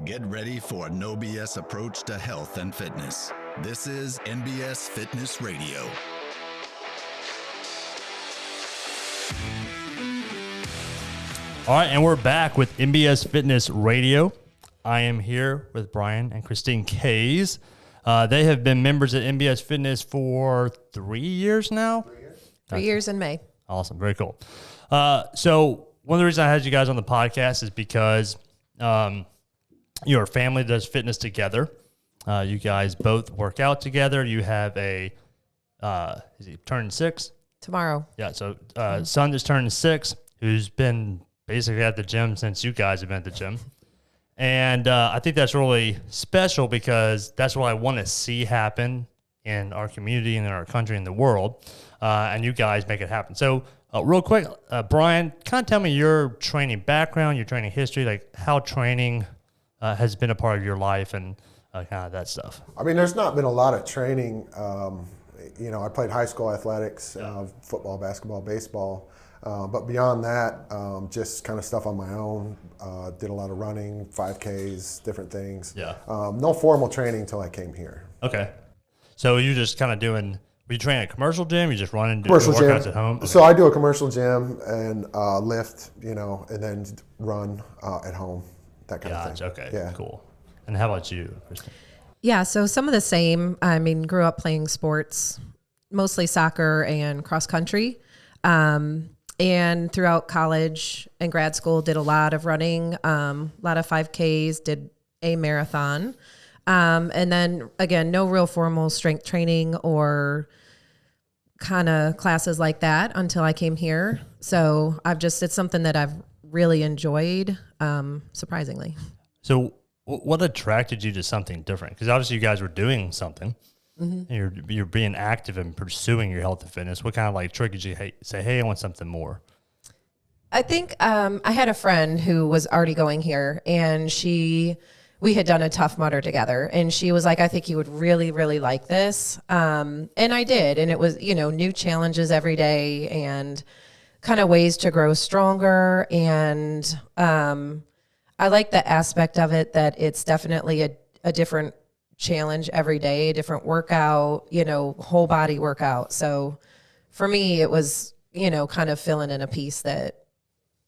Get ready for a no BS approach to health and fitness. This is NBS Fitness Radio. All right, and we're back with NBS Fitness Radio. I am here with Brian and Christine Kays. They have been members at NBS Fitness for 3 years now. 3 years in May. Awesome, very cool. So one of the reasons I had you guys on the podcast is because your family does fitness together. You guys both work out together. You have a, is he turning 6? Tomorrow. Yeah, so son is turning 6, who's been basically at the gym since you guys have been at the gym. And I think that's really special because that's what I want to see happen in our community and in our country and the world. And you guys make it happen. So real quick, Brian, kind of tell me your training background, your training history, like how training has been a part of your life and kind of that stuff. I mean, there's not been a lot of training. I played high school athletics, football, basketball, baseball. But beyond that, just kind of stuff on my own. Did a lot of running, 5Ks, different things. Yeah. No formal training until I came here. Okay. So you just kind of doing, were you training at a commercial gym? You just running, doing Commercial workouts gym. at home? Okay. So I do a commercial gym and lift, and then run at home, that kind of thing. Okay, yeah. Cool. And how about you, Kristen? Yeah, so some of the same. I mean, grew up playing sports, mostly soccer and cross country. And throughout college and grad school, did a lot of running, a lot of 5Ks, did a marathon. And then, again, no real formal strength training or kind of classes like that until I came here. So it's something that I've really enjoyed, surprisingly. So what attracted you to something different? Because obviously you guys were doing something. Mm-hmm. You're being active and pursuing your health and fitness. What kind of like triggered you say, hey, I want something more? I think I had a friend who was already going here, and we had done a Tough Mudder together, and she was like, I think you would really, really like this. And I did, and it was, new challenges every day and kind of ways to grow stronger. And I like the aspect of it that it's definitely a different challenge every day, a different workout, whole body workout. So for me, it was, kind of filling in a piece that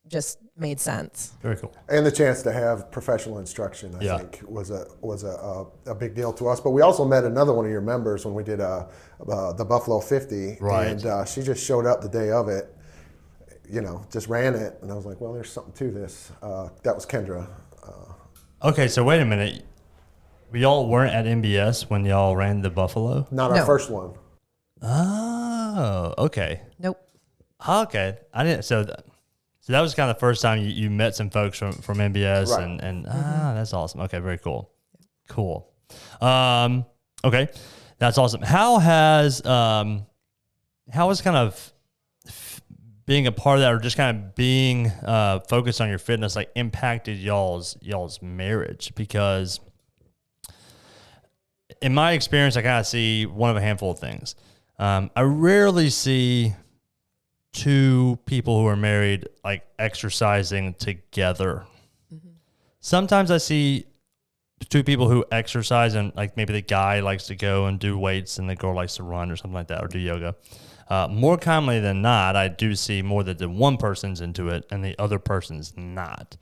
just made sense. Very cool. And the chance to have professional instruction, I think, was a big deal to us. But we also met another one of your members when we did the Buffalo 50. Right. And she just showed up the day of it, just ran it. And I was like, well, there's something to this. That was Kendra. Okay, so wait a minute. We all weren't at NBS when y'all ran the Buffalo? Not our first one. Oh, okay. Nope. Okay. I didn't. So that was kind of the first time you met some folks from NBS, right. and that's awesome. Okay, very cool. Cool. Okay, that's awesome. How has kind of being a part of that, or just kind of being focused on your fitness, like impacted y'all's marriage? Because in my experience, I kind of see one of a handful of things. I rarely see two people who are married like exercising together. Mm-hmm. Sometimes I see two people who exercise and like maybe the guy likes to go and do weights and the girl likes to run or something like that or do yoga. More commonly than not, I do see more that the one person's into it and the other person's not.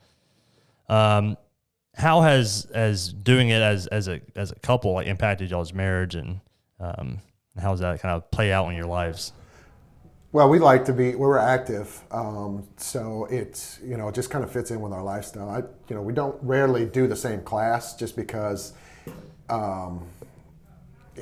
How has doing it as a couple like impacted y'all's marriage, and how does that kind of play out in your lives? Well, we're active, so it's, it just kind of fits in with our lifestyle. We don't rarely do the same class just because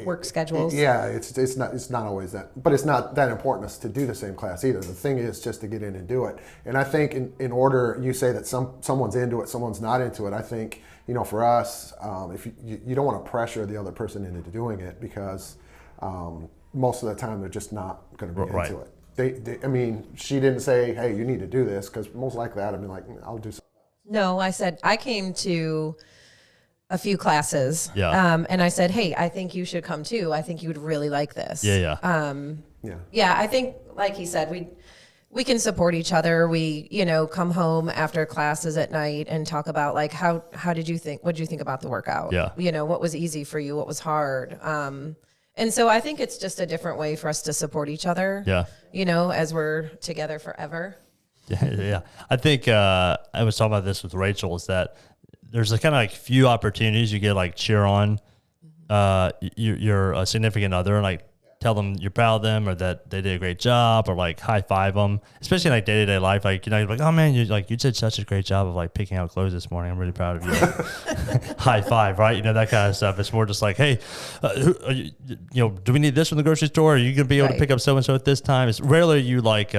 work schedules. It's not always that, but it's not that important to do the same class either. The thing is just to get in and do it. And I think in order, you say that someone's into it, someone's not into it. I think, for us, if you don't want to pressure the other person into doing it, because most of the time they're just not going to be into it. She didn't say, hey, you need to do this, because most likely I'd have been like, I'll do something. No, I said, I came to a few classes. Yeah. And I said, hey, I think you should come too. I think you would really like this. Yeah. Yeah, I think, like he said, we can support each other. We, come home after classes at night and talk about like, what did you think about the workout? Yeah. What was easy for you? What was hard? And so I think it's just a different way for us to support each other. Yeah. As we're together forever. Yeah. I think I was talking about this with Rachel, is that there's a kind of like few opportunities you get like cheer on your significant other and like tell them you're proud of them or that they did a great job or like high five them, especially in like day-to-day life. Like, you're like, oh man, you did such a great job of like picking out clothes this morning. I'm really proud of you. High five, right? That kind of stuff. It's more just like, hey, do we need this from the grocery store? Are you going to be able to pick up so-and-so at this time? It's rarely you like,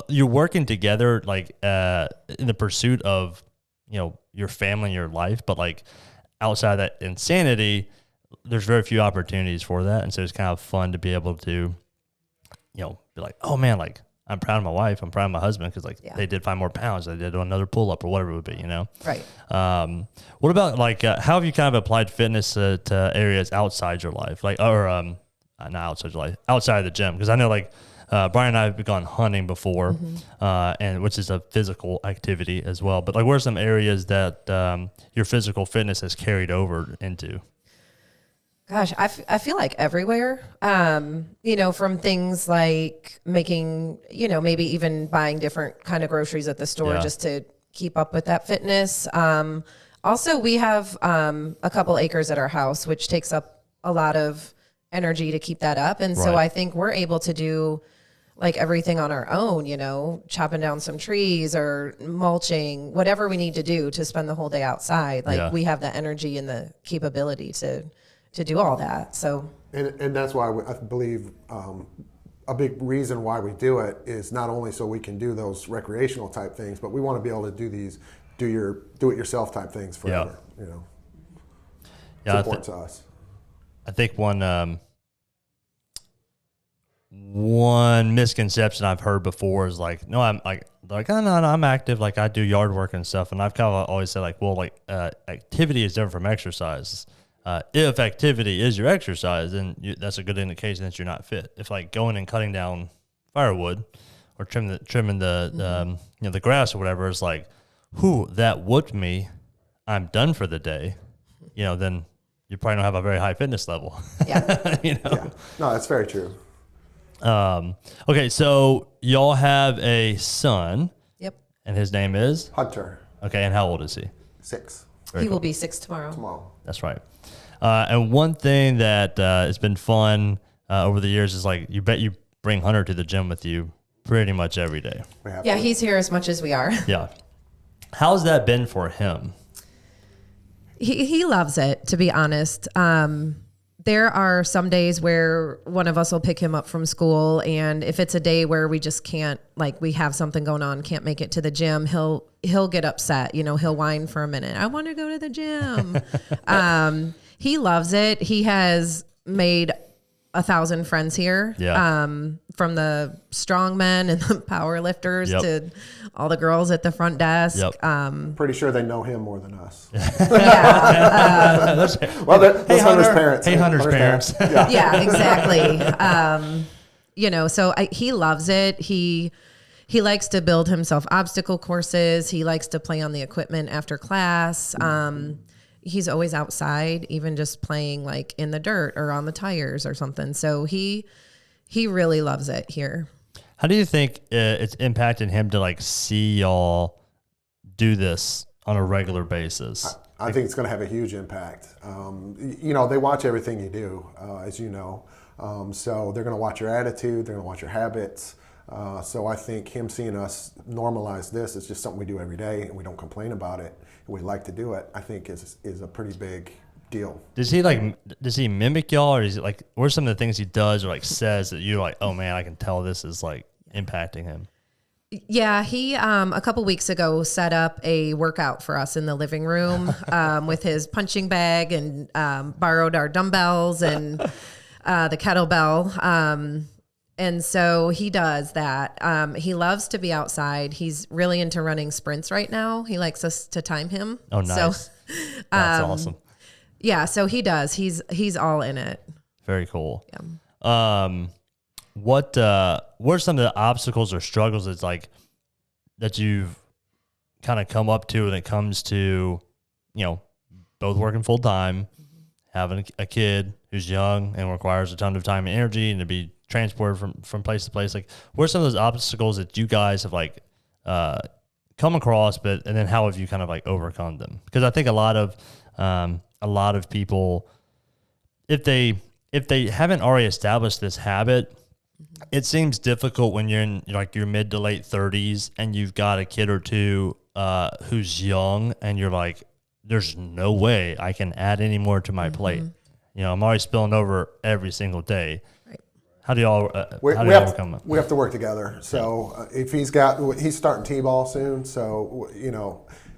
you're working together like in the pursuit of, your family and your life, but like outside of that insanity, there's very few opportunities for that. And so it's kind of fun to be able to, be like, oh man, like I'm proud of my wife. I'm proud of my husband. Cause like they did 5 more pounds. They did another pull up or whatever it would be, Right. What about like, how have you kind of applied fitness to areas outside your life? Like, or, not outside your life, outside of the gym. Cause I know like, Brian and I have gone hunting before, and which is a physical activity as well. But like, what are some areas that your physical fitness has carried over into? Gosh, I feel like everywhere, from things like making, maybe even buying different kind of groceries at the store just to keep up with that fitness. Also, we have a couple acres at our house, which takes up a lot of energy to keep that up. And so I think we're able to do like everything on our own, chopping down some trees or mulching, whatever we need to do to spend the whole day outside. Like we have the energy and the capability to do all that. So, and that's why I believe a big reason why we do it is not only so we can do those recreational type things, but we want to be able to do these do it yourself type things forever. It's important to us. I think one misconception I've heard before is like, no, I'm like, oh, no, I'm active. Like I do yard work and stuff. And I've kind of always said like, well, like activity is different from exercise. If activity is your exercise, then that's a good indication that you're not fit. If like going and cutting down firewood or trimming the grass or whatever is like, whew, that whooped me, I'm done for the day, then you probably don't have a very high fitness level. Yeah. Yeah. No, that's very true. Okay, so y'all have a son. Yep. And his name is? Hunter. Okay, and how old is he? 6. He will be 6 tomorrow. That's right. And one thing that has been fun over the years is like, you bring Hunter to the gym with you pretty much every day. Yeah, he's here as much as we are. Yeah. How's that been for him? He loves it, to be honest. There are some days where one of us will pick him up from school, and if it's a day where we just can't, like we have something going on, can't make it to the gym, he'll get upset. He'll whine for a minute. I want to go to the gym. He loves it. He has made 1,000 friends here. Yeah. From the strongmen and the power lifters to all the girls at the front desk. Yep. Pretty sure they know him more than us. Well, that's Hunter's parents. Hey, Hunter's parents. Yeah, exactly. So he loves it. He likes to build himself obstacle courses. He likes to play on the equipment after class. He's always outside, even just playing like in the dirt or on the tires or something. So he really loves it here. How do you think it's impacted him to like see y'all do this on a regular basis? I think it's going to have a huge impact. They watch everything you do, as you know. So they're going to watch your attitude. They're going to watch your habits. So I think him seeing us normalize this is just something we do every day, and we don't complain about it. And we like to do it. I think is a pretty big deal. Does he mimic y'all, or is it like, what are some of the things he does or like says that you're like, oh man, I can tell this is like impacting him? Yeah, he a couple weeks ago set up a workout for us in the living room with his punching bag and borrowed our dumbbells and the kettlebell. And so he does that. He loves to be outside. He's really into running sprints right now. He likes us to time him. Oh, nice. So, that's awesome. Yeah, so he does. He's all in it. Very cool. Yeah. what are some of the obstacles or struggles that's like that you've kind of come up to when it comes to, both working full time, having a kid who's young and requires a ton of time and energy and to be transported from place to place? Like, what are some of those obstacles that you guys have like come across, and then how have you kind of like overcome them? Because I think a lot of people, if they haven't already established this habit, it seems difficult when you're in like your mid to late 30s and you've got a kid or two who's young and you're like, there's no way I can add any more to my plate. I'm already spilling over every single day. Right. How do y'all overcome it? We have to work together. So if he's starting T-ball soon, so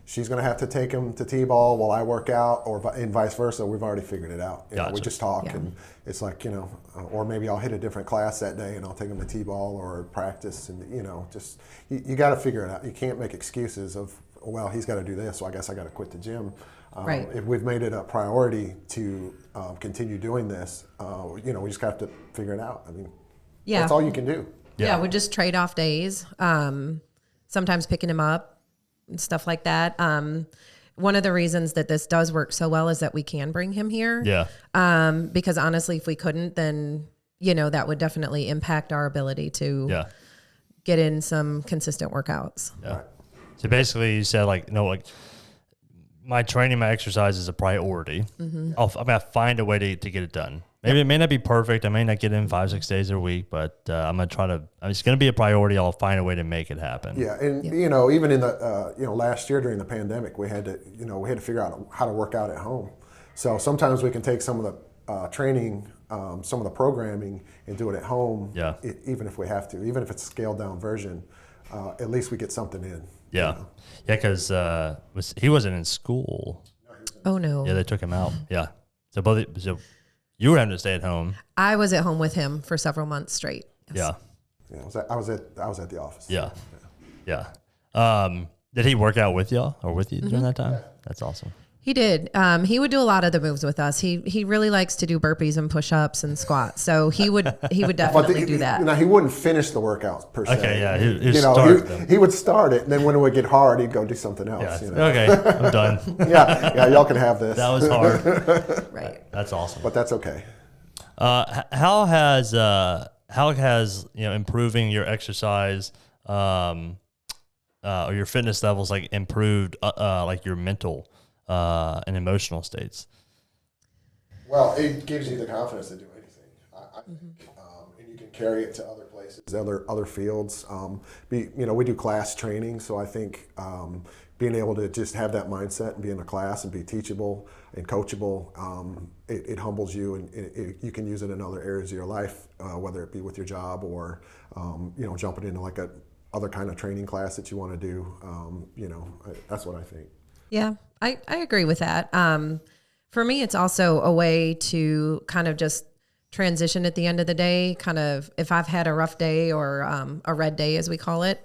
she's going to have to take him to T-ball while I work out, and vice versa. We've already figured it out. Gotcha. We just talk, and it's like, or maybe I'll hit a different class that day, and I'll take him to T-ball or practice, and just you got to figure it out. You can't make excuses of, well, he's got to do this, so I guess I got to quit the gym. Right. If we've made it a priority to continue doing this, we just have to figure it out. I mean, that's all you can do. Yeah, we just trade off days. Sometimes picking him up and stuff like that. One of the reasons that this does work so well is that we can bring him here. Yeah. Because honestly, if we couldn't, then that would definitely impact our ability to get in some consistent workouts. Yeah. Right. So basically, you said like my training, my exercise is a priority. I'm gonna find a way to get it done. Maybe it may not be perfect. I may not get in 5-6 days a week, but I'm gonna try to. It's gonna be a priority. I'll find a way to make it happen. Yeah, and even in the last year during the pandemic, we had to figure out how to work out at home. So sometimes we can take some of the training, some of the programming, and do it at home. Yeah. Even if we have to, even if it's a scaled down version, at least we get something in. Yeah, yeah, because he wasn't in school. Oh no. Yeah, they took him out. Yeah, so you were having to stay at home. I was at home with him for several months straight. Yes. Yeah. I was at the office. Yeah. Did he work out with y'all or with you during that time? That's awesome. He did. He would do a lot of the moves with us. He really likes to do burpees and push-ups and squats. So he would definitely do that. Now he wouldn't finish the workouts per se. Okay, yeah. He would start it, and then when it would get hard, he'd go do something else. Yeah. Okay, I'm done. yeah, y'all can have this. That was hard. Right. That's awesome. But that's okay. How has improving your exercise or your fitness levels like improved like your mental and emotional states? Well, it gives you the confidence to do anything. I think, and you can carry it to other places, other fields. We do class training, so I think being able to just have that mindset and be in a class and be teachable and coachable, it humbles you, and you can use it in other areas of your life, whether it be with your job or jumping into like a other kind of training class that you want to do. That's what I think. Yeah, I agree with that. For me, it's also a way to kind of just transition at the end of the day, kind of if I've had a rough day or a red day, as we call it.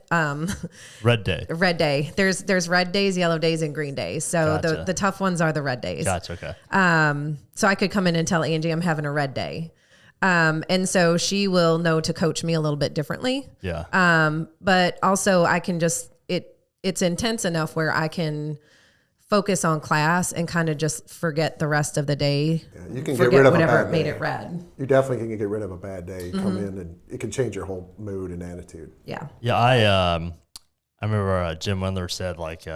Red day. Red day. There's red days, yellow days, and green days. So Gotcha. the tough ones are the red days. Gotcha, okay. So I could come in and tell Angie I'm having a red day. And so she will know to coach me a little bit differently. Yeah. But also I can it's intense enough where I can focus on class and kind of just forget the rest of the day. Yeah, you can get rid of whatever a bad made day. it red. You definitely can get rid of a bad day. Come in and it can change your whole mood and attitude. Yeah. Yeah, I remember Jim Wendler said like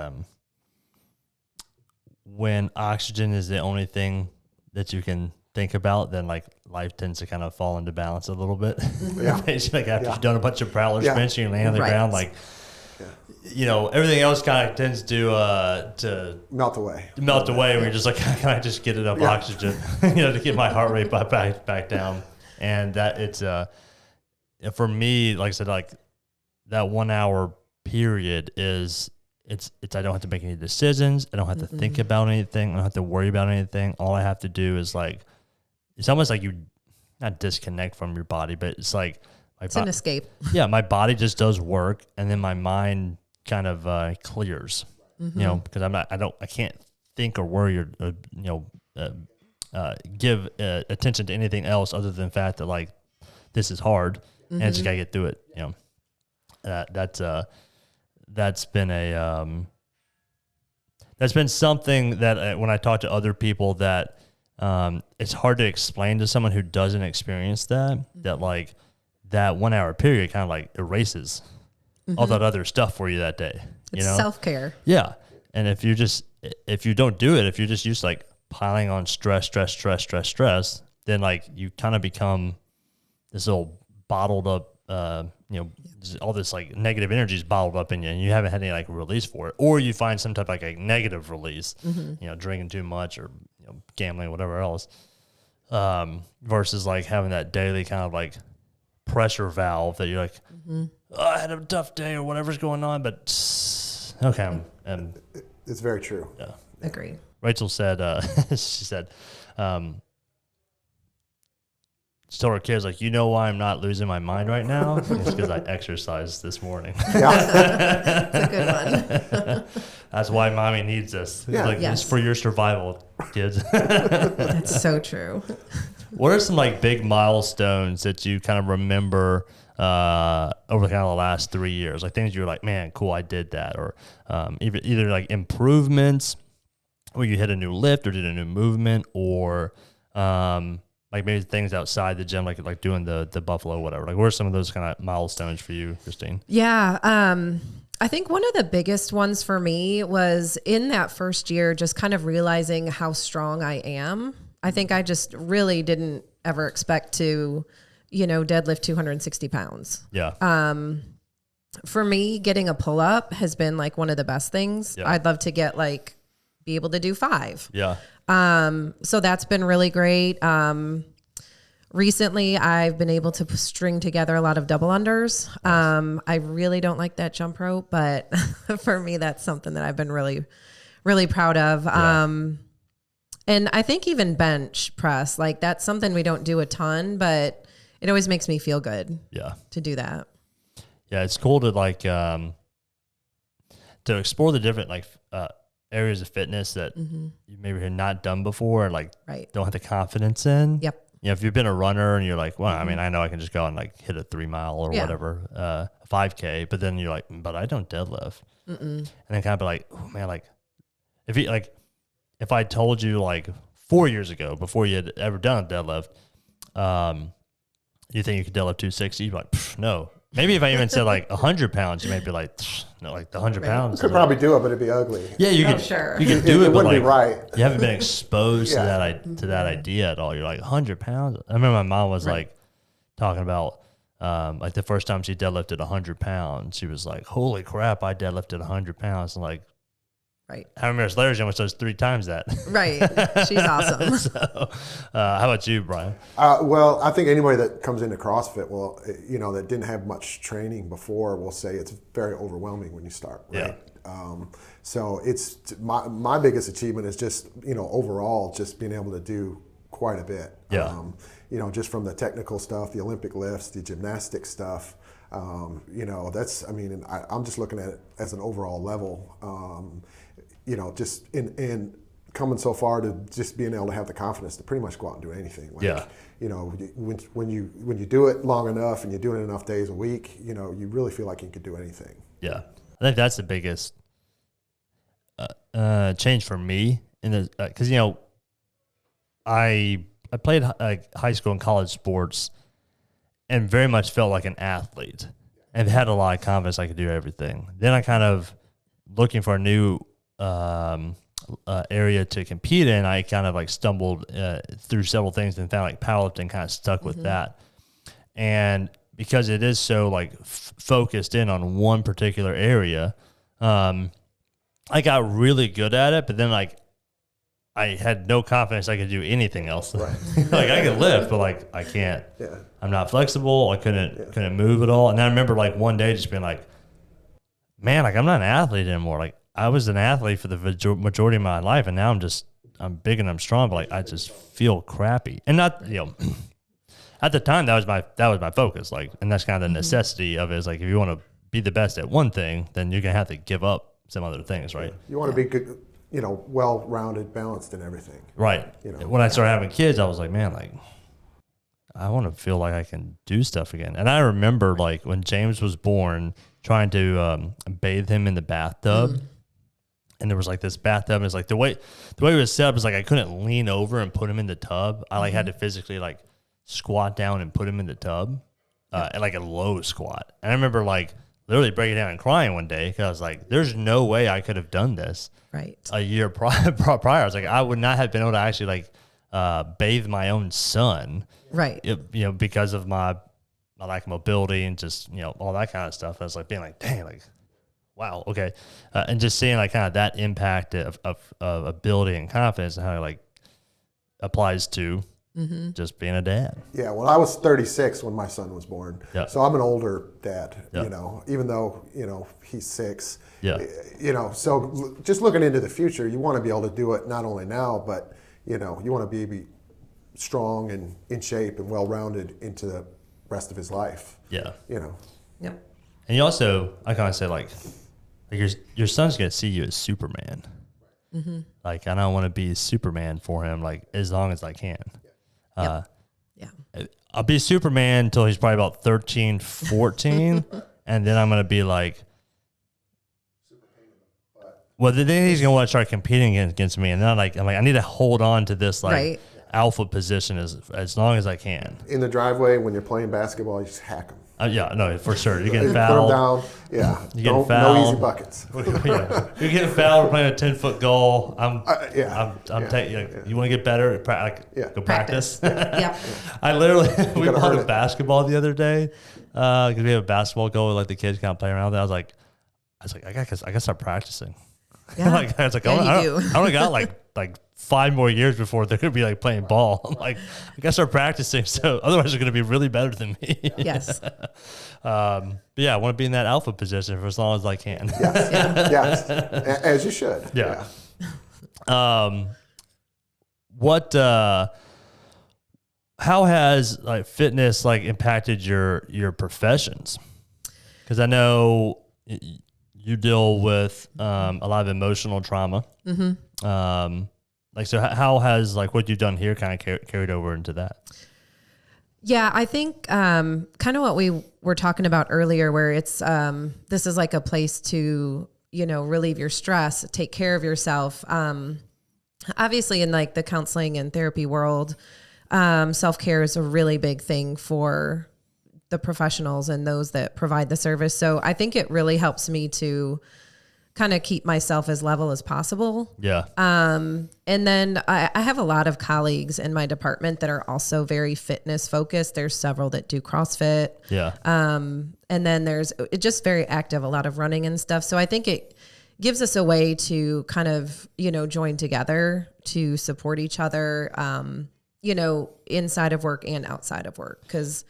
when oxygen is the only thing that you can think about, then like life tends to kind of fall into balance a little bit. Yeah. Like after you've done a bunch of prowler sprints, you land on the Right. ground, like everything else kind of tends to Melt away. Where you're just like, can I just get enough oxygen, to get my heart rate back down? And that it's for me, like I said, like that 1 hour period is it's I don't have to make any decisions. I don't have to think about anything. I don't have to worry about anything. All I have to do is like, it's almost like you not disconnect from your body, but it's like It's an escape. Yeah, my body just does work, and then my mind kind of clears. Because I can't think or worry or give attention to anything else other than the fact that like this is hard, and just gotta get through it. You know, that's been something that when I talk to other people that it's hard to explain to someone who doesn't experience that like that 1 hour period kind of like erases all that other stuff for you that day. It's you know, self-care. Yeah, and if you don't do it, if you're just used to like piling on stress, then like you kind of become this little bottled up, all this like negative energy is bottled up in you, and you haven't had any like release for it, or you find some type of like a negative release, drinking too much or gambling, whatever else, versus like having that daily kind of like pressure valve that you're like, I had a tough day or whatever's going on, but okay, and it's very true. Yeah, agree. Rachel said, she said, she told her kids, like, you know why I'm not losing my mind right now? It's because I exercised this morning. Yeah. That's a good one. That's why mommy needs us. Yeah. Like, Yes. it's for your survival, kids. That's so true. What are some like big milestones that you kind of remember over kind of the last 3 years? Like things you're like, man, cool, I did that. Or either like improvements where you hit a new lift or did a new movement, or like maybe things outside the gym, like doing the Buffalo, whatever. Like what are some of those kind of milestones for you, Christine? Yeah. I think one of the biggest ones for me was in that first year, just kind of realizing how strong I am. I think I just really didn't ever expect to, deadlift 260 pounds. Yeah. For me, getting a pull up has been like one of the best things. Yeah. I'd love to be able to do 5. Yeah. So that's been really great. Recently I've been able to string together a lot of double unders. I really don't like that jump rope, but for me, that's something that I've been really, really proud of. Yeah. And I think even bench press, like that's something we don't do a ton, but it always makes me feel good to do that. Yeah. It's cool to like, to explore the different like, areas of fitness that you maybe have not done before, like don't have the confidence in. Yep. If you've been a runner and you're like, well, I mean, I know I can just go and like hit a 3 mile or whatever, 5K, but then you're like, but I don't deadlift. And then kind of be like, oh man, like if I told you like 4 years ago before you had ever done a deadlift, you think you could deadlift 260? You'd be like, no. Maybe if I even said like 100 pounds, you might be like, no, like the 100 pounds. You could probably do it, but it'd be ugly. Yeah, you could. Sure. You could do it, It but wouldn't like, be right. you haven't been exposed to that idea at all. You're like 100 pounds. I remember my mom was like talking about like the first time she deadlifted 100 pounds. She was like, "Holy crap, I deadlifted 100 pounds!" And like, how many minutes later, she almost does 3 times that. Right. She's awesome. So, how about you, Brian? Well, I think anybody that comes into CrossFit will, that didn't have much training before will say it's very overwhelming when you start, right? Yeah. So it's my biggest achievement is just, overall just being able to do quite a bit. Yeah. Just from the technical stuff, the Olympic lifts, the gymnastic stuff, I'm just looking at it as an overall level. Just in coming so far to just being able to have the confidence to pretty much go out and do anything. Like, when you do it long enough and you do it enough days a week, you really feel like you could do anything. Yeah, I think that's the biggest change for me in the because I played high school and college sports and very much felt like an athlete and had a lot of confidence I could do everything. Then I kind of looking for a new area to compete in. I kind of like stumbled through several things and found like powerlifting kind of stuck with that. And because it is so like focused in on one particular area, I got really good at it, but then like I had no confidence I could do anything else. Right. Like I could lift, but like I can't. Yeah. I'm not flexible. I couldn't move at all. And I remember like one day just being like, man, like I'm not an athlete anymore. Like I was an athlete for the majority of my life, and now I'm big and I'm strong, but like I just feel crappy. And not at the time that was my focus. Like, and that's kind of the necessity of it. Is like if you want to be the best at one thing, then you're gonna have to give up some other things, right? You want to be good, well-rounded, balanced in everything. Right. When I started having kids, I was like, man, like I want to feel like I can do stuff again. And I remember like when James was born, trying to bathe him in the bathtub. And there was like this bathtub, and it's like the way it was set up is like I couldn't lean over and put him in the tub. I like had to physically like squat down and put him in the tub, at like a low squat. And I remember like literally breaking down and crying one day because I was like, "There's no way I could have done this." Right. A year prior, I was like, I would not have been able to actually like bathe my own son. Right. Because of my lack of mobility and just all that kind of stuff. I was like being like, dang, like. Wow. Okay. And just seeing like kind of that impact of ability and confidence and how it like applies to just being a dad. Yeah. Well, I was 36 when my son was born. Yeah. So I'm an older dad, Yeah. even though, he's 6, Yeah. So just looking into the future, you want to be able to do it not only now, but, you want to be strong and in shape and well-rounded into the rest of his life. Yeah. Yep. And you also, I kind of say like your son's going to see you as Superman. Like, and I want to be Superman for him, like as long as I can. Yeah. I'll be Superman until he's probably about 13, 14. And then I'm going to be like, well, then he's going to want to start competing against me. And then I'm like, I need to hold on to this like alpha position as long as I can. In the driveway, when you're playing basketball, you just hack them. Yeah, no, for sure. You're getting Put fouled. them down. Yeah. You're getting fouled. No easy buckets. You're getting fouled. We're playing a 10-foot goal. I'm taking. You want to get better? Go practice. Yep. I literally we gotta played earn a it. basketball the other day because we have a basketball goal. Like the kids kind of play around with it. I was like, I gotta start practicing. Yeah. I was like, Yeah, you I only got like 5 more years before they're gonna be like playing ball. I'm like, I gotta start practicing. So otherwise, they're gonna be really better than me. Yes. But yeah, I want to be in that alpha position for as long as I can. Yes. As you should. Yeah. How has like fitness like impacted your professions? Because I know you deal with a lot of emotional trauma. So how has like what you've done here kind of carried over into that? Yeah, I think kind of what we were talking about earlier, where it's this is like a place to relieve your stress, take care of yourself. Obviously, in like the counseling and therapy world, self-care is a really big thing for the professionals and those that provide the service. So I think it really helps me to kind of keep myself as level as possible. Yeah. And then I have a lot of colleagues in my department that are also very fitness focused. There's several that do CrossFit. Yeah. And then there's just very active, a lot of running and stuff. So I think it gives us a way to kind of, join together to support each other, inside of work and outside of work. Because,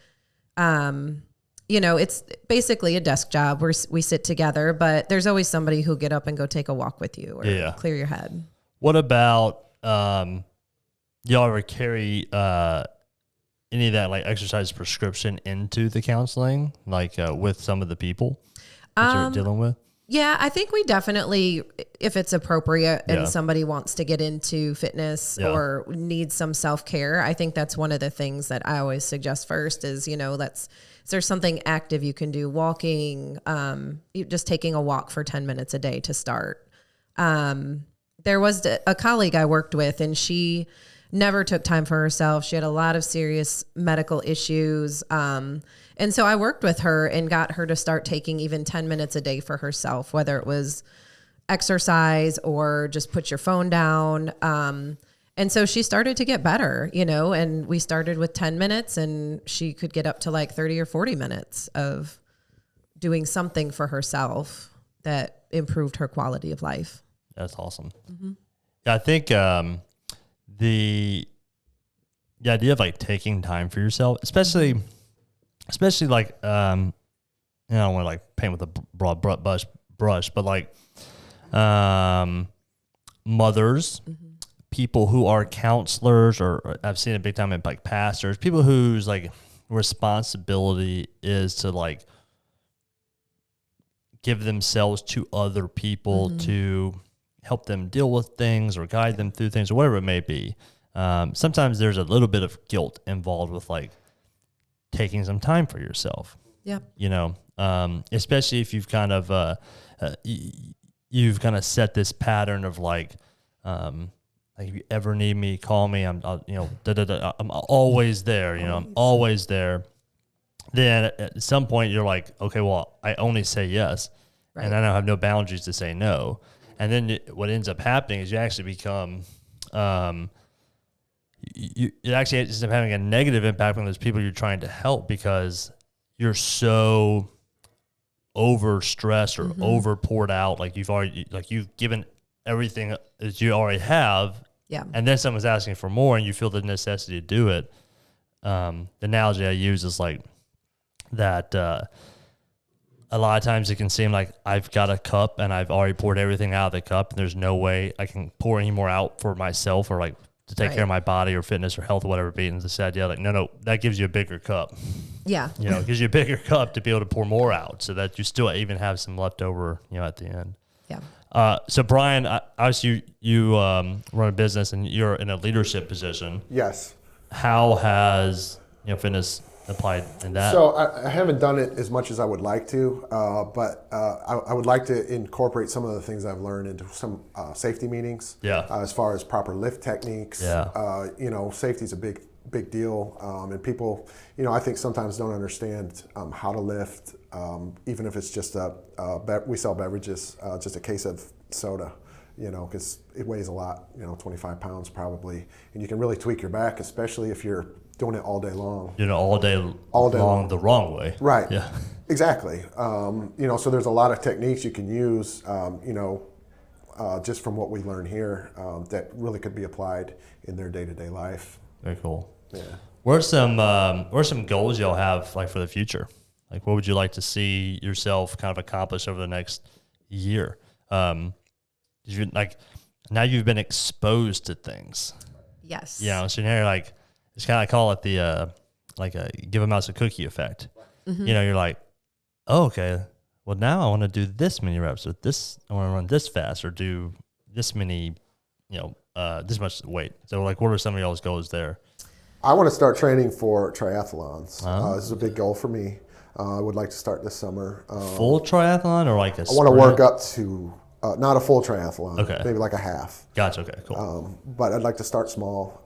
it's basically a desk job where we sit together, but there's always somebody who'll get up and go take a walk with you or clear your head. What about, y'all ever carry, any of that like exercise prescription into the counseling, like, with some of the people that you're dealing with? Yeah, I think we definitely, if it's appropriate and somebody wants to get into fitness or needs some self-care, I think that's one of the things that I always suggest first is, is there something active you can do? Walking, just taking a walk for 10 minutes a day to start. There was a colleague I worked with, and she never took time for herself. She had a lot of serious medical issues. And so I worked with her and got her to start taking even 10 minutes a day for herself, whether it was exercise or just put your phone down. And so she started to get better, and we started with 10 minutes and she could get up to like 30 or 40 minutes of doing something for herself that improved her quality of life. That's awesome. Mm-hmm. Yeah, I think the idea of like taking time for yourself, especially like I don't want to like paint with a broad brush, but like mothers, people who are counselors, or I've seen it big time in like pastors, people whose like responsibility is to like give themselves to other people to help them deal with things or guide them through things or whatever it may be. Sometimes there's a little bit of guilt involved with like taking some time for yourself. Yeah. You know, especially if you've kind of you've kind of set this pattern of like if you ever need me, call me. I'm always there. You know, I'm always there. Then at some point you're like, okay, well, I only say yes, and I don't have no boundaries to say no. And then what ends up happening is you actually become, it actually ends up having a negative impact on those people you're trying to help because you're so overstressed or over poured out. Like you've given everything that you already have. Yeah. And then someone's asking for more and you feel the necessity to do it. The analogy I use is like that, a lot of times it can seem like I've got a cup and I've already poured everything out of the cup and there's no way I can pour any more out for myself or like to take care of my body or fitness or health or whatever it be. And it's this idea like, no, that gives you a bigger cup. Yeah. You know, it gives you a bigger cup to be able to pour more out so that you still even have some left over, you know, at the end. Yeah. So Brian, obviously you run a business and you're in a leadership position. Yes. How has, you know, fitness applied in that? So I haven't done it as much as I would like to, but I would like to incorporate some of the things I've learned into some safety meetings. Yeah. As far as proper lift techniques. Yeah. You know, safety is a big deal, and people, you know, I think sometimes don't understand how to lift, even if it's just we sell beverages, just a case of soda. You know, because it weighs a lot, you know, 25 pounds probably, and you can really tweak your back, especially if you're doing it all day long. You know, all day long the wrong way. Right. Yeah. Exactly. You know, so there's a lot of techniques you can use, you know, just from what we learn here that really could be applied in their day-to-day life. Very cool. Yeah. What are some goals y'all have like for the future? Like, what would you like to see yourself kind of accomplish over the next year? Now you've been exposed to things. Yes. You know, so now you're like, it's kind of call it the give a mouse a cookie effect. Mm-hmm. You know, you're like, oh, okay, well now I want to do this many reps with this. I want to run this fast or do this many, you know, this much weight. So like, what are some of y'all's goals there? I want to start training for triathlons. This is a big goal for me. I would like to start this summer. Full triathlon or like a sprint? I want to work up to not a full triathlon. Okay. Maybe like a half. Gotcha. Okay. Cool. But I'd like to start small.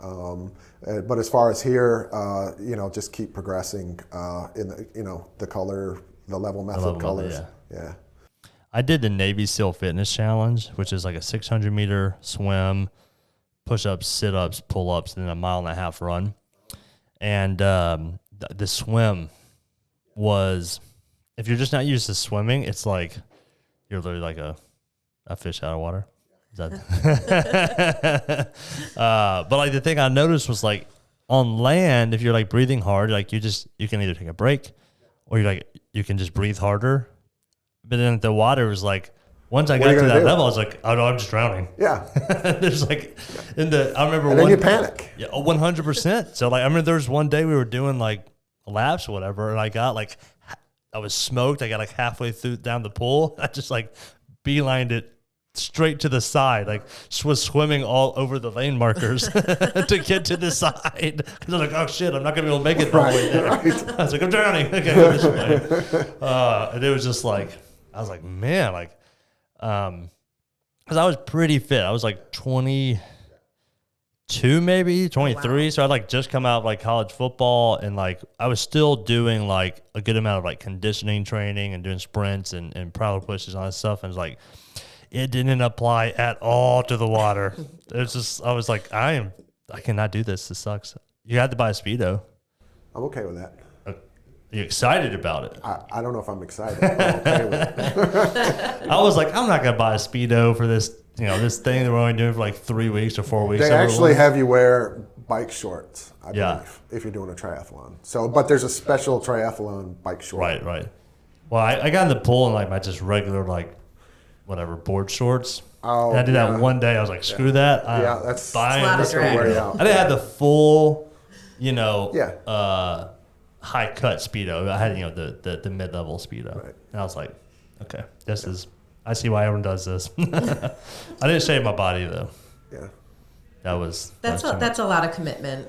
But as far as here, you know, just keep progressing in the, you know, the level method colors. Yeah. I did the Navy SEAL Fitness Challenge, which is like a 600-meter swim, push-ups, sit-ups, pull-ups, and then a 1.5 mile run. And the swim was, if you're just not used to swimming, it's like you're literally like a fish out of water. Is that but like the thing I noticed was like on land, if you're like breathing hard, like you can either take a break or you can just breathe harder. But then the water was like, once I got to that level, I was like, oh no, I'm just drowning. Yeah. There's like I remember and then you panic. Yeah, 100%. So like I remember there was one day we were doing like laps or whatever, and I was smoked. I got like halfway down the pool. I just like beelined it straight to the side, like was swimming all over the lane markers to get to the side. Because I was like, oh shit, I'm not gonna be able to make it all the way there. Right. I was like, I'm drowning. Okay, go this way. And it was just like, I was like, man, like, because I was pretty fit. I was like 22, maybe 23. Oh, wow. So I'd like just come out of like college football, and like I was still doing like a good amount of like conditioning training and doing sprints and power pushes and all that stuff. And it was like, it didn't apply at all to the water. It's just, I was like, I cannot do this. This sucks. You had to buy a Speedo. I'm okay with that. Are you excited about it? I don't know if I'm excited. I'm okay with it. I was like, I'm not going to buy a Speedo for this, you know, this thing that we're only doing for like 3 weeks or 4 weeks. They actually have you wear bike shorts, I believe, if you're doing a triathlon. So, but there's a special triathlon bike short. Right. Well, I got in the pool in like my just regular like, whatever, board shorts. Oh, and I did that one day. I was like, screw that. That's going to wear you out. I didn't have the full, you know, high cut Speedo. I had, you know, the mid-level Speedo. Right. And I was like, okay, this is, I see why everyone does this. I didn't shave my body though. Yeah. That's a lot of commitment.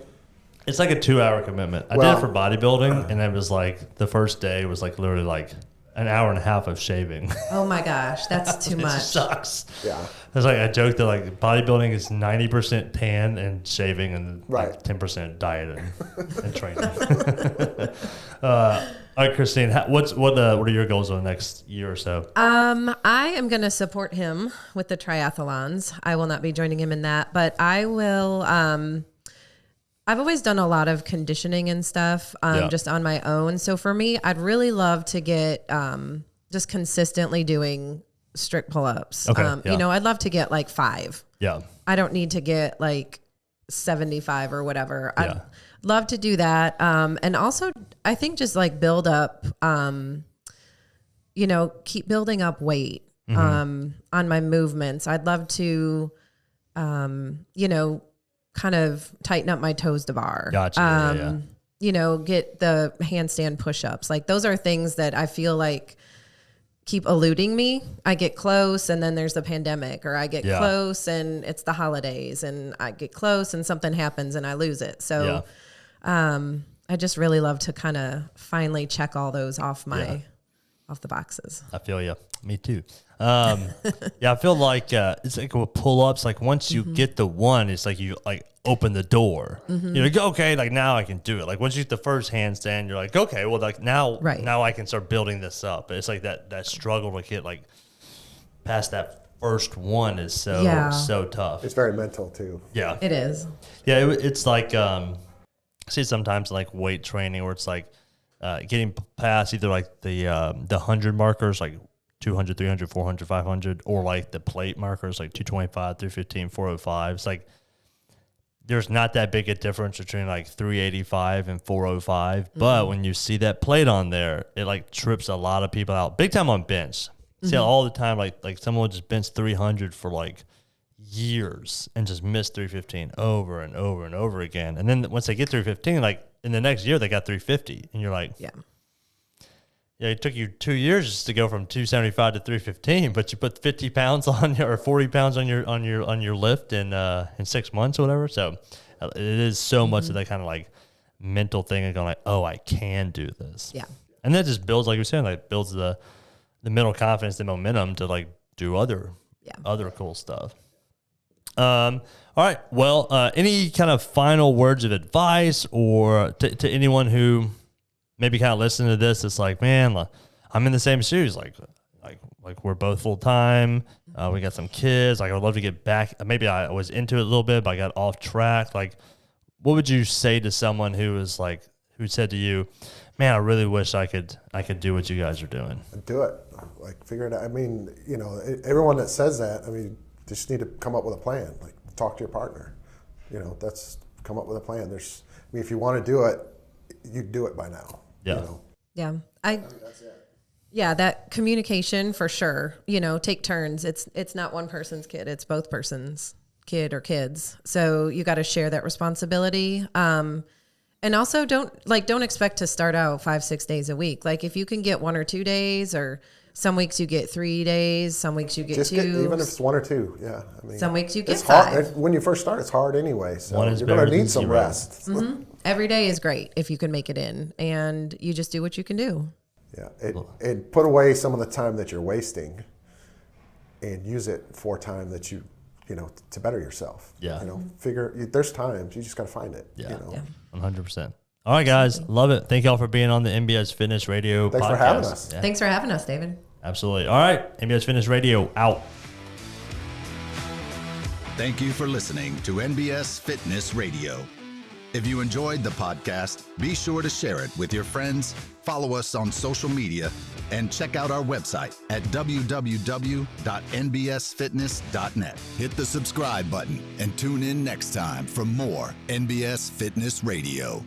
It's like a 2-hour commitment. I did it for bodybuilding, and it was like the first day was like literally like an hour and a half of shaving. Oh my gosh, that's too much. It sucks. Yeah. It's like I joked that like bodybuilding is 90% tan and shaving, and Right. like 10% diet and training. All right, Christine, what are your goals over the next year or so? I am going to support him with the triathlons. I will not be joining him in that, but I will. I've always done a lot of conditioning and stuff just on my own. So for me, I'd really love to get just consistently doing strict pull-ups. Okay, You know, I'd love to get like 5. Yeah. I don't need to get like 75 or whatever. Yeah. I'd love to do that. And also, I think just like build up, you know, keep building up weight on my movements. I'd love to, you know, kind of tighten up my toes to bar. Gotcha. You know, get the handstand push-ups. Like those are things that I feel like keep eluding me. I get close and then there's the pandemic, or I get close and it's the holidays, and I get close and something happens and I lose it. So I just really love to kind of finally check all those off off the boxes. I feel you. Me too. I feel like it's like with pull-ups, like once you get the one, it's like you like open the door. You're like, okay, like now I can do it. Like once you get the first handstand, you're like, okay, well, like now I can start building this up. It's like that struggle to get like past that first one is so tough. It's very mental too. Yeah, It is. yeah. It's like I see sometimes like weight training where it's like getting past either like the 100 markers, like 200, 300, 400, 500, or like the plate markers, like 225, 315, 405. It's like there's not that big a difference between like 385 and 405. But when you see that plate on there, it like trips a lot of people out. Big time on bench. See all the time, like someone will just bench 300 for like years and just miss 315 over and over and over again. And then once they get 315, like in the next year, they got 350. And you're like, yeah, it took you 2 years just to go from 275 to 315, but you put 50 pounds on your, or 40 pounds on your lift in 6 months or whatever. So it is so much of that kind of like mental thing and going like, oh, I can do this. Yeah. And that just builds, like you said, like builds the mental confidence, the momentum to like do other cool stuff. All right. Well, any kind of final words of advice or to anyone who maybe kind of listen to this, it's like, man, I'm in the same shoes. Like we're both full time. We got some kids. Like I would love to get back. Maybe I was into it a little bit, but I got off track. Like, what would you say to someone who said to you, man, I really wish I could do what you guys are doing? Do it. Like figure it out. I mean, you know, everyone that says that, I mean, just need to come up with a plan. Like talk to your partner. You know, come up with a plan. If you want to do it, you do it by now. Yeah. You know? Yeah. I mean, that's it. Yeah, that communication for sure. You know, take turns. It's not one person's kid. It's both person's kid or kids. So you got to share that responsibility. And also don't expect to start out 5-6 days a week. Like if you can get 1 or 2 days, or some weeks you get 3 days, some weeks you get 2. Even if it's 1 or 2, yeah. I mean, some weeks you get it's 5. hard. When you first start, it's hard anyway. So One is you're better going to than need some zero. rest. Every day is great if you can make it in, and you just do what you can do. Yeah, and put away some of the time that you're wasting, and use it for time that you know, to better yourself. Yeah. You know, there's times you just got to find it. Yeah. You know? 100%. All right, guys, love it. Thank y'all for being on the NBS Fitness Radio Thanks podcast. for having us. Yeah. Thanks for having us, David. Absolutely. All right, NBS Fitness Radio out. Thank you for listening to NBS Fitness Radio. If you enjoyed the podcast, be sure to share it with your friends, follow us on social media, and check out our website at www.nbsfitness.net. Hit the subscribe button and tune in next time for more NBS Fitness Radio.